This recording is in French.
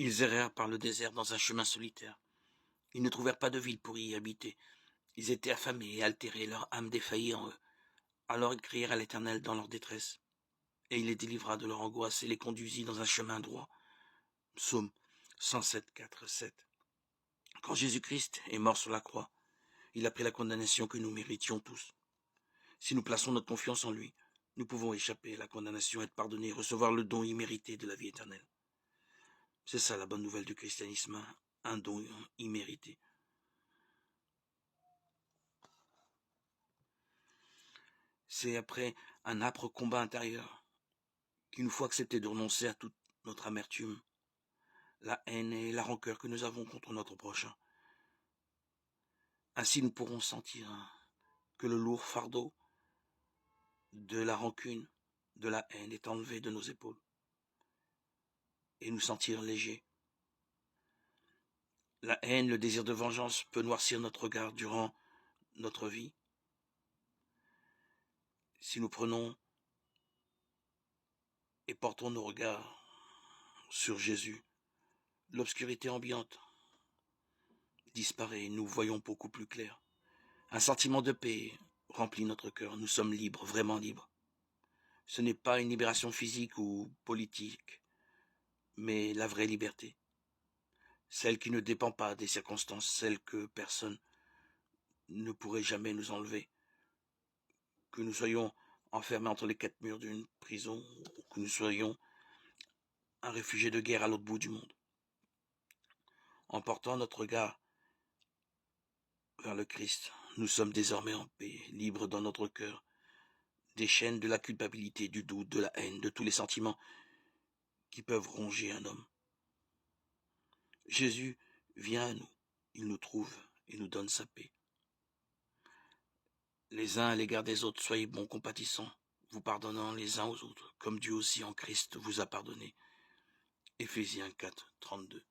Ils errèrent par le désert dans un chemin solitaire. Ils ne trouvèrent pas de ville pour y habiter. Ils étaient affamés et altérés, leur âme défaillit en eux. Alors ils crièrent à l'Éternel dans leur détresse. Et il les délivra de leur angoisse et les conduisit dans un chemin droit. Psaume 107, 4, 7. Quand Jésus-Christ est mort sur la croix, il a pris la condamnation que nous méritions tous. Si nous plaçons notre confiance en lui, nous pouvons échapper à la condamnation, être pardonnés et recevoir le don immérité de la vie éternelle. C'est ça la bonne nouvelle du christianisme, un don immérité. C'est après un âpre combat intérieur qu'il nous faut accepter de renoncer à toute notre amertume, la haine et la rancœur que nous avons contre notre prochain. Ainsi nous pourrons sentir que le lourd fardeau de la rancune, de la haine est enlevé de nos épaules et nous sentir légers. La haine, le désir de vengeance peut noircir notre regard durant notre vie. Si nous prenons et portons nos regards sur Jésus, l'obscurité ambiante disparaît et nous voyons beaucoup plus clair. Un sentiment de paix remplit notre cœur. Nous sommes libres, vraiment libres. Ce n'est pas une libération physique ou politique, mais la vraie liberté. Celle qui ne dépend pas des circonstances, celle que personne ne pourrait jamais nous enlever. Que nous soyons enfermés entre les quatre murs d'une prison ou que nous soyons un réfugié de guerre à l'autre bout du monde. En portant notre regard vers le Christ, nous sommes désormais en paix, libres dans notre cœur, des chaînes de la culpabilité, du doute, de la haine, de tous les sentiments qui peuvent ronger un homme. Jésus vient à nous, il nous trouve et nous donne sa paix. Les uns à l'égard des autres, soyez bons, compatissants, vous pardonnant les uns aux autres, comme Dieu aussi en Christ vous a pardonné. Éphésiens 4, 32.